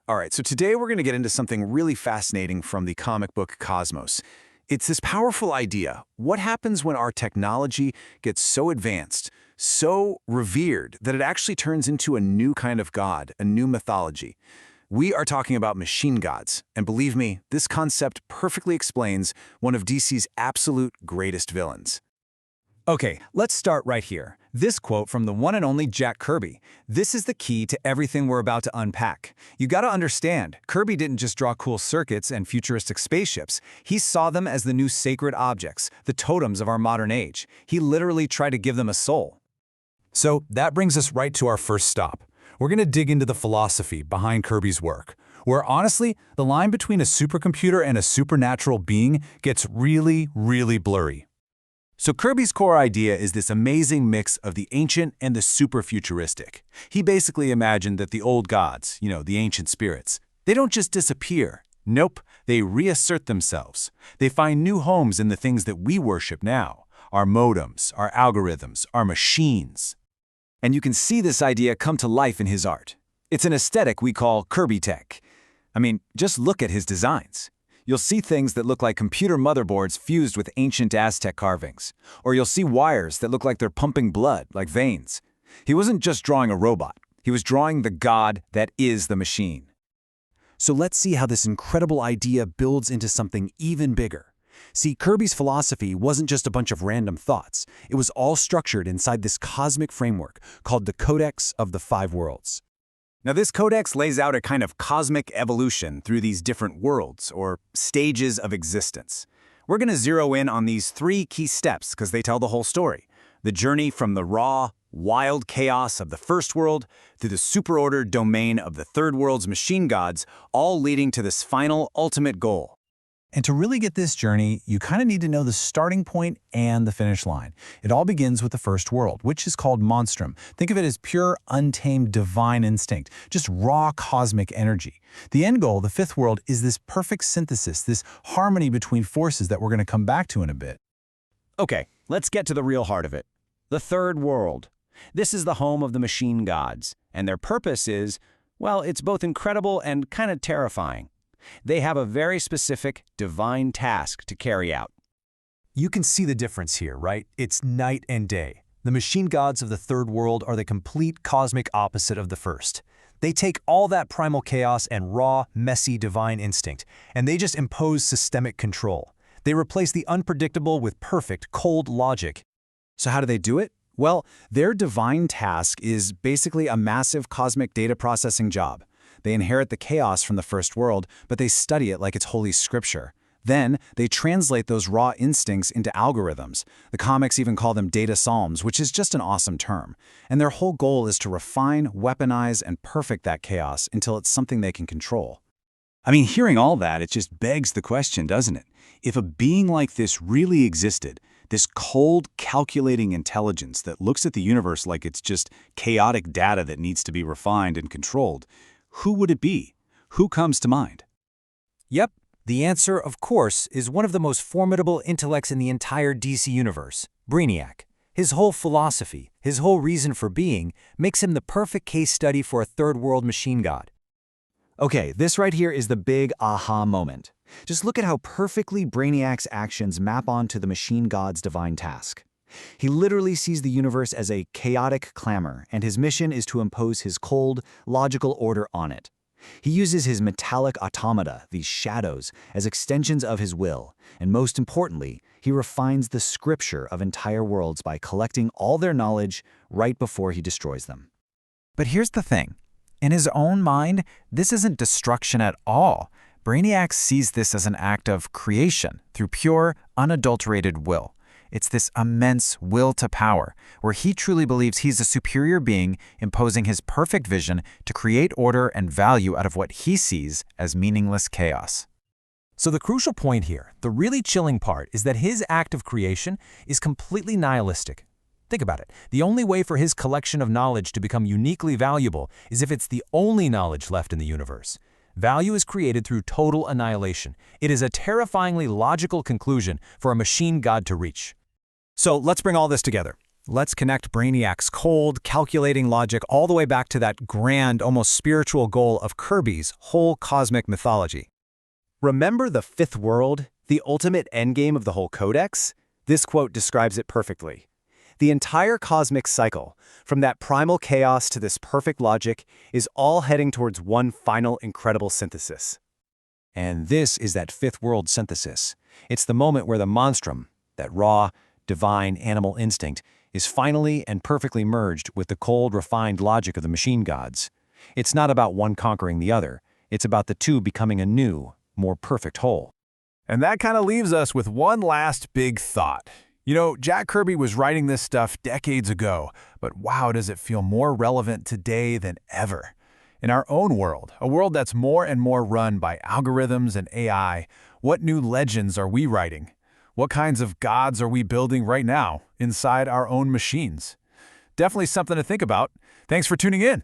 All right, so today we're going to get into something really fascinating from the comic book Cosmos. It's this powerful idea. What happens when our technology gets so advanced, so revered, that it actually turns into a new kind of god, a new mythology? We are talking about machine gods, and believe me, this concept perfectly explains one of DC's absolute greatest villains. Okay, let's start right here. This quote from the one and only Jack Kirby. This is the key to everything we're about to unpack. You gotta understand, Kirby didn't just draw cool circuits and futuristic spaceships. He saw them as the new sacred objects, the totems of our modern age. He literally tried to give them a soul. So that brings us right to our first stop. We're gonna dig into the philosophy behind Kirby's work, where honestly, the line between a supercomputer and a supernatural being gets really, really blurry. So Kirby's core idea is this amazing mix of the ancient and the super-futuristic. He basically imagined that the old gods, the ancient spirits, they don't just disappear. Nope, they reassert themselves. They find new homes in the things that we worship now, our modems, our algorithms, our machines. And you can see this idea come to life in his art. It's an aesthetic we call Kirby tech. I mean, just look at his designs. You'll see things that look like computer motherboards fused with ancient Aztec carvings. Or you'll see wires that look like they're pumping blood, like veins. He wasn't just drawing a robot. He was drawing the god that is the machine. So let's see how this incredible idea builds into something even bigger. See, Kirby's philosophy wasn't just a bunch of random thoughts. It was all structured inside this cosmic framework called the Codex of the Five Worlds. Now, this codex lays out a kind of cosmic evolution through these different worlds, or stages of existence. We're going to zero in on these three key steps because they tell the whole story. The journey from the raw, wild chaos of the first world through the superordered domain of the third world's machine gods, all leading to this final, ultimate goal. And to really get this journey, you kind of need to know the starting point and the finish line. It all begins with the first world, which is called Monstrum. Think of it as pure, untamed, divine instinct, just raw cosmic energy. The end goal, the fifth world, is this perfect synthesis, this harmony between forces that we're going to come back to in a bit. Okay, let's get to the real heart of it. The third world. This is the home of the machine gods, and their purpose is, well, it's both incredible and kind of terrifying. They have a very specific, divine task to carry out. You can see the difference here, right? It's night and day. The machine gods of the third world are the complete cosmic opposite of the first. They take all that primal chaos and raw, messy divine instinct, and they just impose systemic control. They replace the unpredictable with perfect, cold logic. So how do they do it? Well, their divine task is basically a massive cosmic data processing job. They inherit the chaos from the first world, but they study it like it's holy scripture. Then, they translate those raw instincts into algorithms. The comics even call them data psalms, which is just an awesome term. And their whole goal is to refine, weaponize, and perfect that chaos until it's something they can control. I mean, hearing all that, it just begs the question, doesn't it? If a being like this really existed, this cold, calculating intelligence that looks at the universe like it's just chaotic data that needs to be refined and controlled, who would it be? Who comes to mind? Yep, the answer, of course, is one of the most formidable intellects in the entire DC universe, Brainiac. His whole philosophy, his whole reason for being, makes him the perfect case study for a third-world machine god. Okay, this right here is the big aha moment. Just look at how perfectly Brainiac's actions map onto the machine god's divine task. He literally sees the universe as a chaotic clamor, and his mission is to impose his cold, logical order on it. He uses his metallic automata, these shadows, as extensions of his will, and most importantly, he refines the scripture of entire worlds by collecting all their knowledge right before he destroys them. But here's the thing. In his own mind, this isn't destruction at all. Brainiac sees this as an act of creation through pure, unadulterated will. It's this immense will to power, where he truly believes he's a superior being imposing his perfect vision to create order and value out of what he sees as meaningless chaos. So the crucial point here, the really chilling part, is that his act of creation is completely nihilistic. Think about it. The only way for his collection of knowledge to become uniquely valuable is if it's the only knowledge left in the universe. Value is created through total annihilation. It is a terrifyingly logical conclusion for a machine god to reach. So let's bring all this together. Let's connect Brainiac's cold, calculating logic all the way back to that grand, almost spiritual goal of Kirby's whole cosmic mythology. Remember the fifth world, the ultimate endgame of the whole Codex? This quote describes it perfectly. The entire cosmic cycle, from that primal chaos to this perfect logic, is all heading towards one final incredible synthesis. And this is that fifth world synthesis. It's the moment where the monstrum, that raw, divine animal instinct, is finally and perfectly merged with the cold, refined logic of the machine gods. It's not about one conquering the other. It's about the two becoming a new, more perfect whole. And that kind of leaves us with one last big thought. You know, Jack Kirby was writing this stuff decades ago, but wow, does it feel more relevant today than ever. In our own world, a world that's more and more run by algorithms and AI, what new legends are we writing? What kinds of gods are we building right now inside our own machines? Definitely something to think about. Thanks for tuning in.